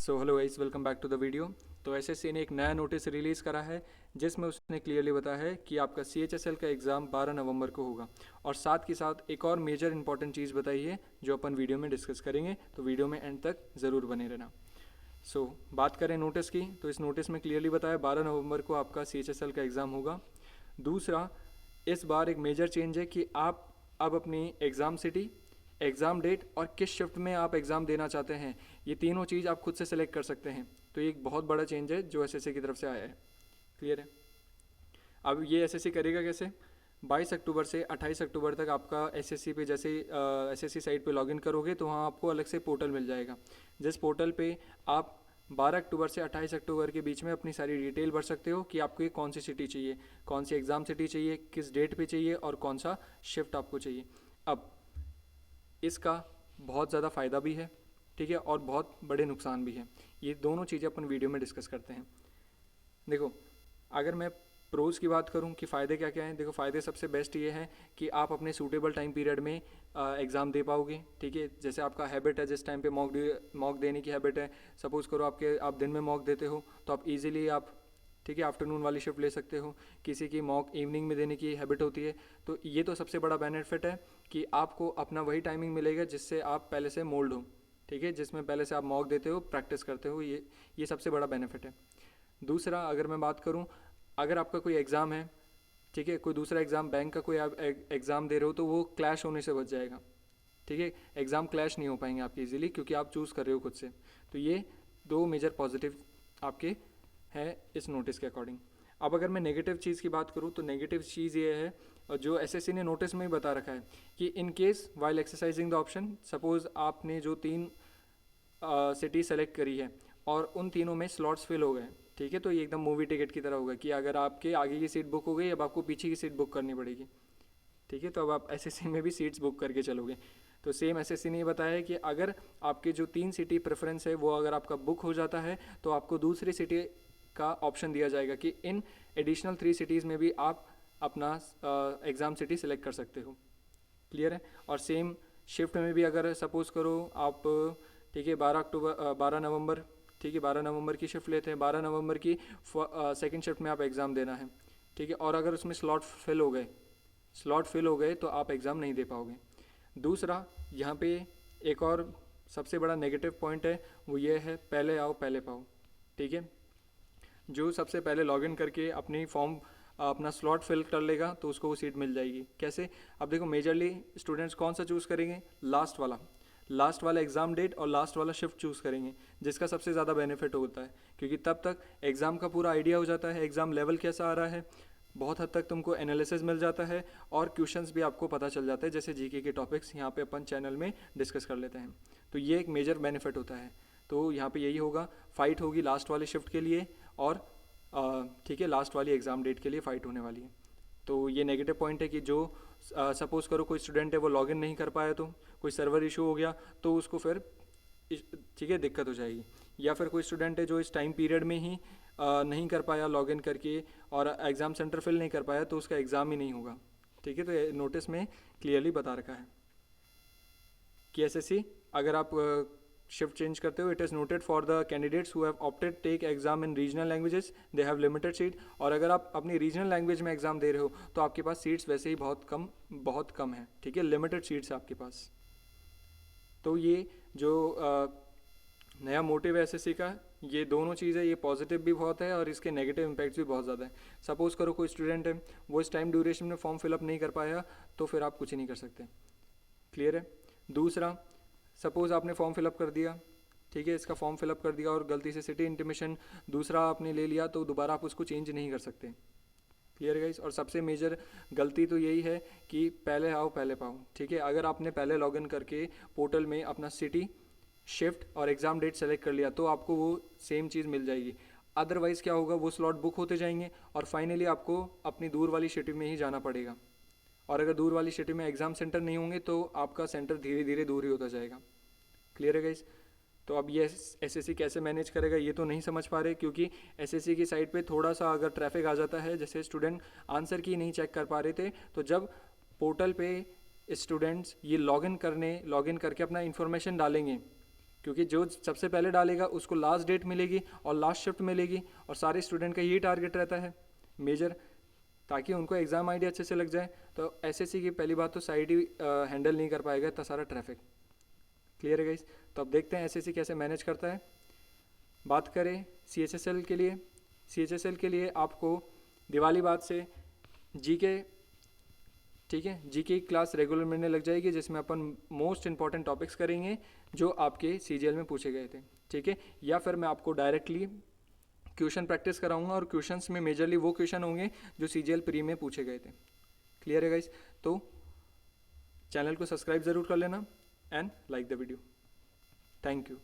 So hello guys, welcome back to the video. तो SSC ने एक नया नोटिस रिलीज़ करा है जिसमें उसने क्लियरली बताया है कि आपका सीएचएसएल का एग्ज़ाम 12 नवंबर को होगा। और साथ के साथ एक और मेजर इंपॉर्टेंट चीज़ बताई है जो अपन वीडियो में डिस्कस करेंगे, तो वीडियो में एंड तक ज़रूर बने रहना। बात करें नोटिस की, तो इस नोटिस में क्लियरली बताया 12 नवंबर को आपका सीएचएसएल का एग्ज़ाम होगा। दूसरा, इस बार एक मेजर चेंज है कि आप अब अपनी एग्ज़ाम सिटी, एग्ज़ाम डेट और किस शिफ्ट में आप एग्ज़ाम देना चाहते हैं, ये तीनों चीज़ आप खुद से सेलेक्ट कर सकते हैं। तो ये एक बहुत बड़ा चेंज है जो एसएससी की तरफ से आया है। क्लियर है। अब ये एसएससी करेगा कैसे? 22 अक्टूबर से 28 अक्टूबर तक आपका एसएससी पे जैसे एसएससी साइट पे लॉगिन करोगे तो वहाँ आपको अलग से पोर्टल मिल जाएगा, जिस पोर्टल पे आप 12 अक्टूबर से 28 अक्टूबर के बीच में अपनी सारी डिटेल भर सकते हो कि आपको ये कौन सी सिटी चाहिए, कौन सी एग्ज़ाम सिटी चाहिए, किस डेट पे चाहिए और कौन सा शिफ्ट आपको चाहिए। अब इसका बहुत ज़्यादा फ़ायदा भी है, ठीक है, और बहुत बड़े नुकसान भी हैं। ये दोनों चीज़ें अपन वीडियो में डिस्कस करते हैं। देखो, अगर मैं प्रोज़ की बात करूं कि फ़ायदे क्या क्या हैं, देखो फ़ायदे सबसे बेस्ट ये हैं कि आप अपने सूटेबल टाइम पीरियड में एग्ज़ाम दे पाओगे, ठीक है। जैसे आपका हैबिट है, जिस टाइम पे मॉक देने की हैबिट है, सपोज़ करो आप दिन में मॉक देते हो तो आप इजीली आप, ठीक है, आफ्टरनून वाली शिफ्ट ले सकते हो। किसी की मॉक इवनिंग में देने की हैबिट होती है, तो ये तो सबसे बड़ा बेनिफिट है कि आपको अपना वही टाइमिंग मिलेगा जिससे आप पहले से मोल्ड हो, ठीक है, जिसमें पहले से आप मॉक देते हो, प्रैक्टिस करते हो। ये सबसे बड़ा बेनिफिट है। दूसरा, अगर मैं बात करूं, अगर आपका कोई एग्ज़ाम है, ठीक है, कोई दूसरा एग्ज़ाम, बैंक का कोई आप एग्ज़ाम दे रहे हो, तो वो क्लैश होने से बच जाएगा, ठीक है। एग्ज़ाम क्लैश नहीं हो पाएंगे आपके इजीली, क्योंकि आप चूज़ कर रहे हो खुद से। तो ये दो मेजर पॉजिटिव आपके हैं इस नोटिस के अकॉर्डिंग। अब अगर मैं नेगेटिव चीज़ की बात करूँ तो नेगेटिव चीज़ ये है, और जो एसएससी ने नोटिस में ही बता रखा है, कि in case while exercising the option, suppose आपने जो 3 सिटी सेलेक्ट करी है और उन तीनों में स्लॉट्स फिल हो गए, ठीक है, तो ये एकदम मूवी टिकट की तरह होगा कि अगर आपके आगे की सीट बुक हो गई, अब आपको पीछे की सीट बुक करनी पड़ेगी, ठीक है। तो अब आप एसएससी में भी सीट्स बुक करके चलोगे। तो सेम एसएससी ने ये बताया है कि अगर आपके जो 3 सिटी प्रेफरेंस है वो अगर आपका बुक हो जाता है तो आपको दूसरी सिटी का ऑप्शन दिया जाएगा कि इन एडिशनल 3 सिटीज़ में भी आप अपना एग्ज़ाम सिटी सेलेक्ट कर सकते हो। क्लियर है। और सेम शिफ्ट में भी अगर सपोज़ करो आप, ठीक है, 12 नवंबर, ठीक है, 12 नवंबर की शिफ्ट लेते हैं, 12 नवंबर की सेकंड शिफ्ट में आप एग्ज़ाम देना है, ठीक है, और अगर उसमें स्लॉट फिल हो गए तो आप एग्ज़ाम नहीं दे पाओगे। दूसरा, यहाँ पे एक और सबसे बड़ा नेगेटिव पॉइंट है, वो ये है पहले आओ पहले पाओ, ठीक है। जो सबसे पहले लॉगिन करके अपनी फॉर्म अपना स्लॉट फिल कर लेगा तो उसको वो सीट मिल जाएगी। कैसे? अब देखो, मेजरली स्टूडेंट्स कौन सा चूज़ करेंगे? लास्ट वाला एग्ज़ाम डेट और लास्ट वाला शिफ्ट चूज़ करेंगे, जिसका सबसे ज़्यादा बेनिफिट होता है, क्योंकि तब तक एग्ज़ाम का पूरा आइडिया हो जाता है, एग्ज़ाम लेवल कैसा आ रहा है, बहुत हद तक तुमको एनालिसिस मिल जाता है और क्वेश्चंस भी आपको पता चल जाता है, जैसे जीके के टॉपिक्स यहाँ पे अपन चैनल में डिस्कस कर लेते हैं। तो ये एक मेजर बेनिफिट होता है। तो यहाँ पे यही होगा, फाइट होगी लास्ट वाले शिफ्ट के लिए और ठीक है, लास्ट वाली एग्ज़ाम डेट के लिए फ़ाइट होने वाली है। तो ये नेगेटिव पॉइंट है कि जो सपोज़ करो कोई स्टूडेंट है वो लॉगिन नहीं कर पाया, तो कोई सर्वर इशू हो गया तो उसको फिर ठीक है दिक्कत हो जाएगी। या फिर कोई स्टूडेंट है जो इस टाइम पीरियड में ही नहीं कर पाया लॉगिन करके और एग्ज़ाम सेंटर फिल नहीं कर पाया, तो उसका एग्ज़ाम ही नहीं होगा, ठीक है। तो ये नोटिस में क्लियरली बता रखा है कि एसएससी, अगर आप शिफ्ट चेंज करते हो, it is noted for the candidates who have opted take exam in regional languages, they have limited seat. और अगर आप अपनी रीजनल लैंग्वेज में एग्ज़ाम दे रहे हो तो आपके पास सीट्स वैसे ही बहुत कम है, ठीक है, लिमिटेड सीट्स है आपके पास। तो ये जो नया मोटिव है एसएससी का, ये दोनों चीज़ें, ये पॉजिटिव भी बहुत है और इसके नेगेटिव इम्पैक्ट्स भी बहुत ज़्यादा है। सपोज़ करो कोई स्टूडेंट है वो इस टाइम ड्यूरेशन में फॉर्म फिलअप नहीं कर पाया, तो फिर आप कुछ ही नहीं कर सकते। क्लियर है। दूसरा, सपोज़ आपने फॉर्म फिलअप कर दिया, ठीक है, इसका फॉर्म फिलअप कर दिया और गलती से सिटी इंटीमेशन दूसरा आपने ले लिया, तो दोबारा आप उसको चेंज नहीं कर सकते। Clear guys. और सबसे मेजर गलती तो यही है कि पहले आओ पहले पाओ, ठीक है। अगर आपने पहले लॉगिन करके पोर्टल में अपना सिटी, शिफ्ट और एग्ज़ाम डेट सेलेक्ट कर लिया तो आपको वो सेम चीज़ मिल जाएगी। अदरवाइज़ क्या होगा, वो स्लॉट बुक होते जाएंगे और फाइनली आपको अपनी दूर वाली सिटी में ही जाना पड़ेगा। और अगर दूर वाली सिटी में एग्ज़ाम सेंटर नहीं होंगे तो आपका सेंटर धीरे धीरे दूर ही होता जाएगा। क्लियर है गाइस। तो अब ये एसएससी कैसे मैनेज करेगा ये तो नहीं समझ पा रहे, क्योंकि एसएससी की साइट पे थोड़ा सा अगर ट्रैफिक आ जाता है, जैसे स्टूडेंट आंसर की नहीं चेक कर पा रहे थे, तो जब पोर्टल पे स्टूडेंट्स ये लॉगिन करके अपना इन्फॉर्मेशन डालेंगे, क्योंकि जो सबसे पहले डालेगा उसको लास्ट डेट मिलेगी और लास्ट शिफ्ट मिलेगी, और सारे स्टूडेंट का यही टारगेट रहता है मेजर, ताकि उनको एग्ज़ाम आईडी अच्छे से लग जाए। तो एसएससी की पहली बात तो साइड ही हैंडल नहीं कर पाएगा इतना सारा ट्रैफिक। क्लियर है गाइस? तो अब देखते हैं एसएससी कैसे मैनेज करता है। बात करें सीएचएसएल के लिए, सीएचएसएल के लिए आपको दिवाली बाद से जीके, ठीक है, जीके की क्लास रेगुलर मिलने लग जाएगी, जिसमें अपन मोस्ट इंपॉर्टेंट टॉपिक्स करेंगे जो आपके सीजीएल में पूछे गए थे, ठीक है। या फिर मैं आपको डायरेक्टली क्वेश्चन प्रैक्टिस कराऊंगा, और क्वेश्चंस में मेजरली वो क्वेश्चन होंगे जो सीजीएल प्री में पूछे गए थे। क्लियर है गाइस? तो चैनल को सब्सक्राइब ज़रूर कर लेना and like the video. Thank you.